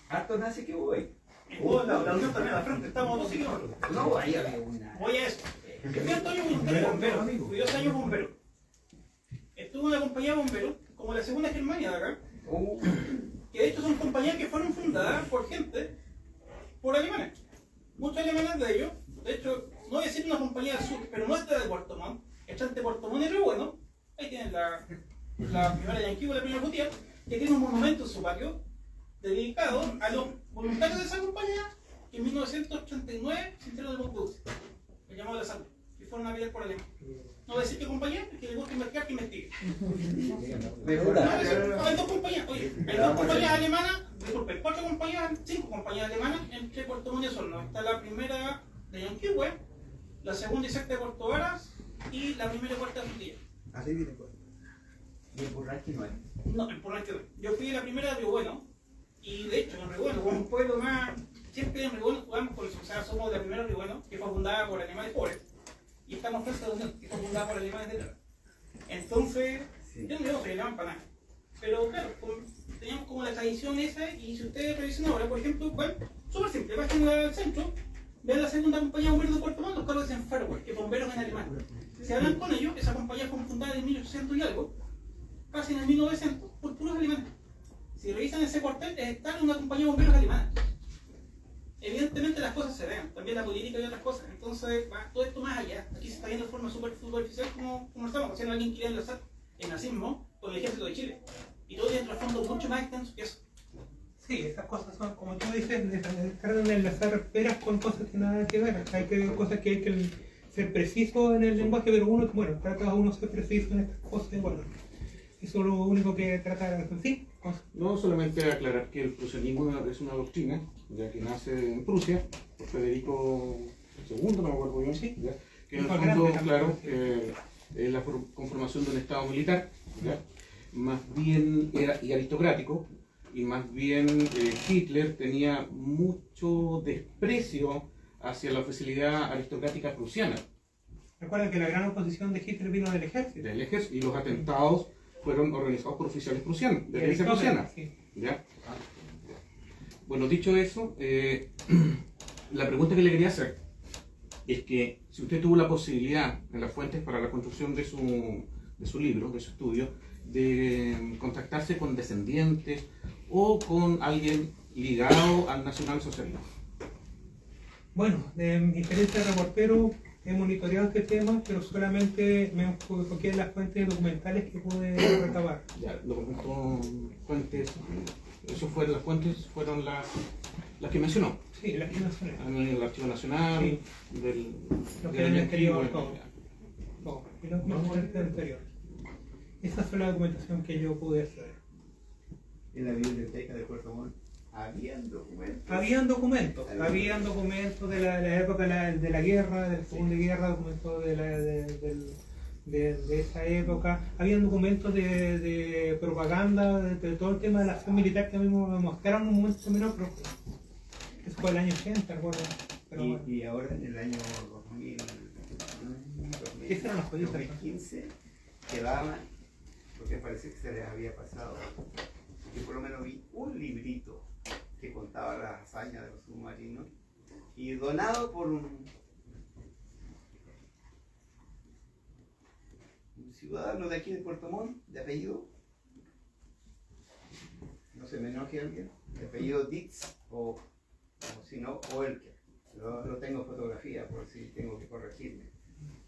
Hartos nazis que hubo ahí. La Unión también al frente, estamos dos siglos. No, ahí había una. Voy a eso. Fui 8 años voluntario bombero, fui 2 años bombero. Estuve en una compañía de bomberos, como la segunda Germania de acá, que de hecho son compañías que fueron fundadas por gente, por alemanes. Muchos alemanes de ellos, de hecho, no voy a decir una compañía del sur, pero no está de Puerto Montt, está entre Puerto Montt y Río Bueno. Ahí tienen la primera Yankee o la primera Gutiérrez, que tiene un monumento en su patio dedicado a los voluntarios de esa compañía que en 1989 se hicieron de Montevideo, el llamado de salud, y fueron a pelear por alemán. No voy a decir qué compañía, que le gusta investigar, que investigue. Hay dos compañías, oye, hay dos compañías alemanas, disculpe, 5 compañías alemanas entre Puerto Montt y Osorno. Está la primera de Yanquihue, la segunda y sexta de Puerto Varas y la primera y cuarta de Frutillas. Así viene pues. ¿Y en Purranque no hay? No, en Purranque no. Yo fui la primera de Río Bueno, y de hecho en Río Bueno, como un pueblo más, siempre en Río Bueno jugamos con eso, o sea, somos la primera de Río Bueno, que fue fundada por alemanes pobres, y estamos frente a la Unión, que fue fundada por alemanes de guerra. Entonces, yo no soy alemán para nada, pero claro, teníamos como la tradición esa, y si ustedes revisan ahora, por ejemplo, bueno, súper simple, bajen al centro, vean la segunda compañía de bomberos de Puerto Montt, los carros dicen Feuerwehr, que bomberos en alemán. Si hablan con ellos, esa compañía fue fundada en 1800 y algo, casi en el 1900, por puros alemanes. Si revisan ese cuartel, está en una compañía de bomberos alemana. Evidentemente las cosas se ven, también la política y otras cosas. Entonces, va todo esto más allá. Aquí se está viendo de forma súper superficial, como estamos haciendo alguien quiere enlazar el nazismo con el ejército de Chile. Y todo tiene trasfondo mucho más extenso que eso. Sí, esas cosas son, como tú dices, tratan de enlazar peras con cosas que nada que ver. Cosas que hay que ser preciso en el lenguaje, pero bueno, trata uno de ser preciso en estas cosas y bueno, eso es lo único que trata de hacer. Sí. No, solamente aclarar que el prusianismo es una doctrina, ya que nace en Prusia, por Federico II, no me acuerdo bien, sí, ¿ya? Que en el fondo, claro, es la conformación de un Estado militar, ¿ya? Más bien y aristocrático, y más bien Hitler tenía mucho desprecio hacia la oficialidad aristocrática prusiana. Recuerden que la gran oposición de Hitler vino del ejército. Del ejército, y los atentados fueron organizados por oficiales prusianos, de la iglesia prusiana. Sí. ¿Ya? Bueno, dicho eso, la pregunta que le quería hacer es que si usted tuvo la posibilidad en las fuentes para la construcción de su libro, de su estudio, de contactarse con descendientes o con alguien ligado al nacionalsocialismo. Bueno, de mi experiencia de reportero he monitoreado este tema, pero solamente me enfoqué en las fuentes documentales que pude recabar. Ya, documentos, fuentes, las fuentes fueron las que mencionó. Sí, las que mencioné. En el Archivo Nacional, sí. Lo que era en el exterior, todo. Y lo que era del exterior. Esa fue la documentación que yo pude hacer. En la biblioteca de Puerto Montt habían documentos. Habían documentos de la época de la guerra, de la Segunda Guerra, documentos de esa época. Habían documentos de propaganda, de todo el tema de la acción militar que a mí me mostraron en un momento determinado, pero eso fue el año 80, recuerdo. Y ahora en el año 2015 quedaban, porque parece que se les había pasado, yo por lo menos vi un librito que contaba las hazañas de los submarinos y donado por un ciudadano de aquí de Puerto Montt, de apellido, no se me enoje alguien, de apellido Ditz o si no, Oelker. No tengo fotografía por si tengo que corregirme,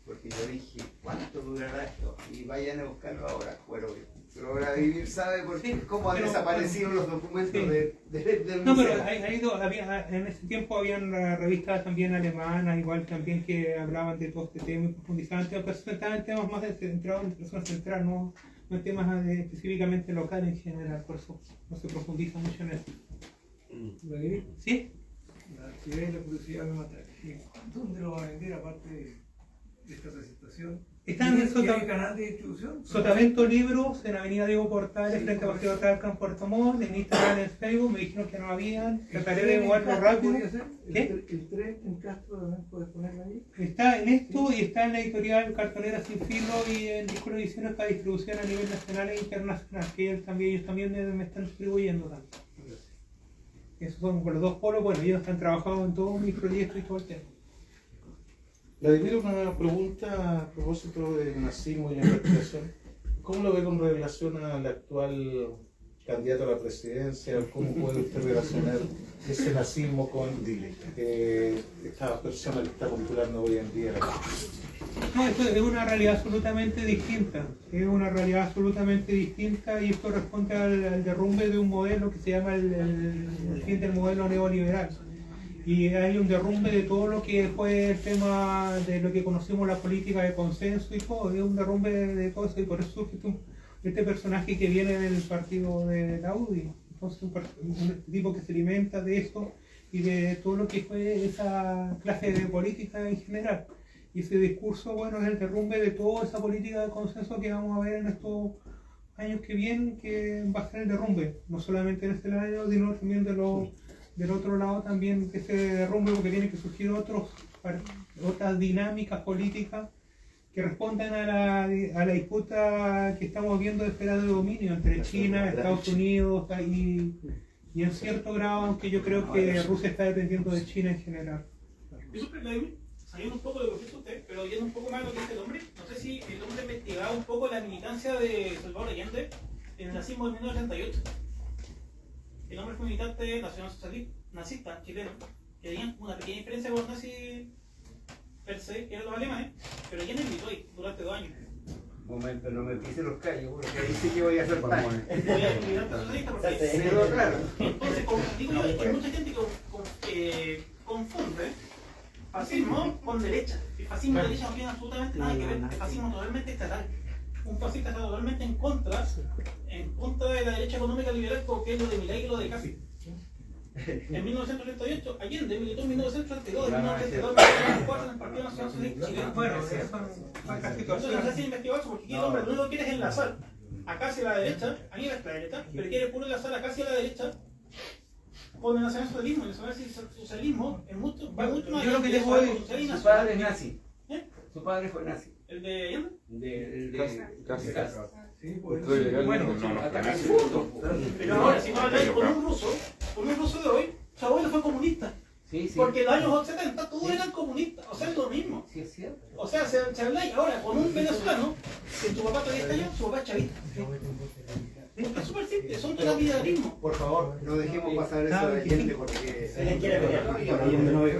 porque yo dije, ¿cuánto durará esto? Y vayan a buscarlo ahora, pero ahora Vivir sabe por qué, cómo han desaparecido los documentos del no, museo. Pero en ese tiempo habían revistas también alemanas, igual también que hablaban de todo este tema y profundizaban temas, pero estaban temas más centrados en personas centrales, no en temas específicamente locales en general, por eso no se profundiza mucho en eso. ¿Sí? La actividad y la publicidad me matan. ¿Dónde lo van a vender aparte de esta presentación? Están en ¿Tiene canal de distribución? Sotavento Libros, en Avenida Diego Portales, frente a Paseo Talca en Puerto Montt, en Instagram, en Facebook, me dijeron que no habían, trataré de jugarlo rápido. ¿Qué? ¿El tren en Castro también puedes ponerlo ahí? Está en esto y está en la editorial Cartonera Sin Filo y en Discurso Ediciones para distribución a nivel nacional e internacional, que ellos también me están distribuyendo también. Esos son por los dos polos, bueno, ellos han trabajado en todos mis proyectos y todo el tema. Vladimir, una pregunta a propósito del nazismo y la investigación. ¿Cómo lo ve con relación al actual candidato a la presidencia? ¿Cómo puede usted relacionar ese nazismo con esta persona que está populando hoy en día? No, esto es una realidad absolutamente distinta. Es una realidad absolutamente distinta y esto responde al derrumbe de un modelo que se llama el fin del modelo neoliberal. Y hay un derrumbe de todo lo que fue el tema de lo que conocimos la política de consenso y todo. Es un derrumbe de todo eso y por eso surge este personaje que viene del partido de la UDI. Entonces un tipo que se alimenta de eso y de todo lo que fue esa clase de política en general. Y ese discurso, bueno, es el derrumbe de toda esa política de consenso que vamos a ver en estos años que vienen, que va a ser el derrumbe, no solamente en este año, sino también del otro lado también ese derrumbe, porque tiene que surgir otras dinámicas políticas que respondan a la disputa que estamos viendo de esferas de dominio entre China, Estados Unidos y en cierto grado, aunque yo creo que Rusia está dependiendo de China en general. Saliendo un poco de lo que dice usted, pero yendo un poco más a lo que dice el hombre, no sé si el hombre investigaba un poco la militancia de Salvador Allende en el nazismo de 1988. El hombre fue militante nacionalsocialista, nazista, chileno, que tenían una pequeña diferencia con los nazis per se, que eran los alemanes, pero Allende militó ahí durante 2 años. Un momento, no me pise los callos, porque ahí sí que voy a hacer pan. Voy a militante socialista porque... claro. Entonces, como digo yo, hay mucha gente que confunde fascismo con derecha. El fascismo y la derecha no tienen absolutamente nada que ver. El fascismo totalmente estatal. Un fascista está totalmente en contra de la derecha económica liberal, porque es lo de Milei y lo de Casi. En 1938, Allende militó en 1932, en 1932 militó en el Partido Nacional Socialista Chileno. Bueno, entonces no sé si investigó eso, porque aquí el hombre lo único que quiere es enlazar a Casi a la derecha, a mí la derecha, pero quiere puro enlazar a Casi a la derecha con el nacionalsocialismo. El nacionalsocialismo es mucho, va mucho más allá de su padre es nazi. Su padre fue nazi. ¿El de Allende? De Castro. Sí, pues, bueno, pero ahora, si no habláis con un ruso de hoy, su abuelo fue comunista. Sí, sí. Porque en los años 70 todos eran comunistas, o sea, es lo mismo. Sí, es cierto. O sea, si habláis ahora con un venezolano, que su papá todavía está allá, su papá es chavista. Es súper simple, son totalitarismo. Por favor, no dejemos pasar eso de Allende porque... Allende no ve.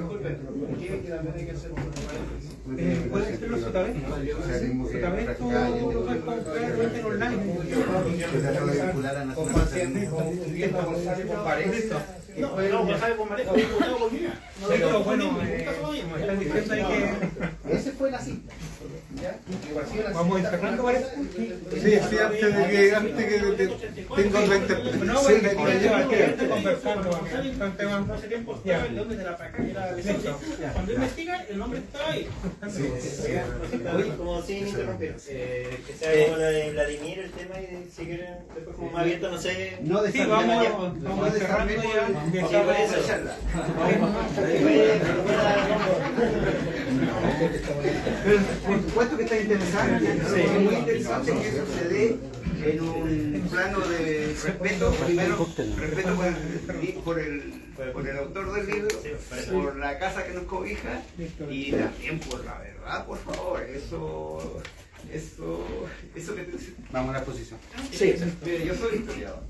¿Puede hacerlo Sotavento? Sotavento lo puedes comprar en online. No, González Bombarejo, diputado por Miga. Pero bueno, están diciendo ahí que... Ese fue nazista. Vamos encerrando varias. Sí, antes de que tengo otra interpretación de que conversando. Hace tiempo estaba el nombre de la placa, era licencia. Cuando investiga, el nombre está ahí. Como sin interrumpir, que sea como la de Vladimir el tema y si quieren después como más abierto, no sé. No, sí, vamos cerrando ya. Sí, por eso. Por supuesto que está interesante, es muy interesante que eso se dé en un plano de respeto, primero respeto por el autor del libro, por la casa que nos cobija y también por la verdad, por favor, eso que te dice. Vamos a la exposición. Sí. Mire, yo soy historiador.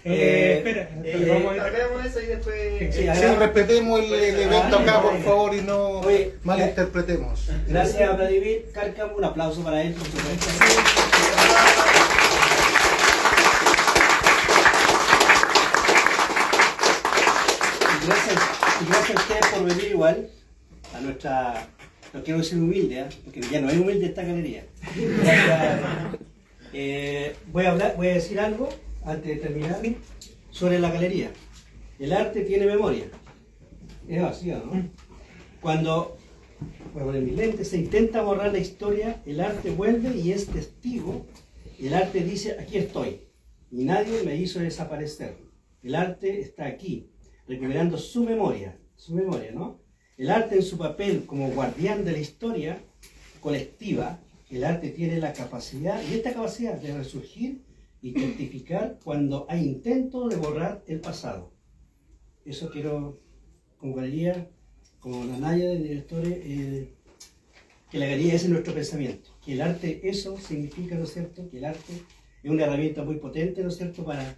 Espera, arreglamos eso y después... Sí, respetemos el evento acá, por favor, y no malinterpretemos. Gracias a Vladimir Cárcamo, un aplauso para él. Por supuesto. Y gracias a ustedes por venir igual a nuestra... No quiero decir humilde, porque ya no es humilde esta galería. Voy a decir algo antes de terminar sobre la galería. El arte tiene memoria. Es vacío, ¿no? Cuando, voy a poner mis lentes, se intenta borrar la historia, el arte vuelve y es testigo. El arte dice, aquí estoy. Y nadie me hizo desaparecer. El arte está aquí, recuperando su memoria, ¿no? El arte en su papel como guardián de la historia colectiva, el arte tiene la capacidad, y esta capacidad de resurgir y testificar cuando hay intento de borrar el pasado. Eso quiero, como galería, como la Naya de directores, que la galería ese es nuestro pensamiento, que el arte eso significa, ¿no es cierto?, que el arte es una herramienta muy potente, ¿no es cierto?, para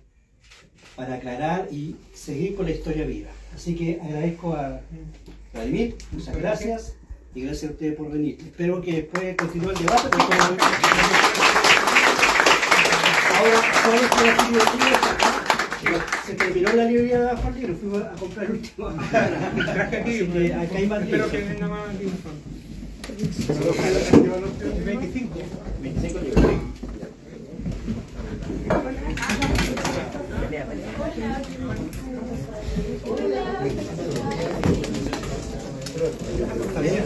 aclarar y seguir con la historia viva. Así que agradezco a Vladimir, muchas gracias y gracias a ustedes por venir. Espero que después continúe el debate. Ahora, ¿cuál es la librería? Se terminó la librería Juan Libro, fuimos a comprar el último. Traje aquí, Así que acá hay más espero libros. que venga más libros. 25. 25 libros. ¿Está bien?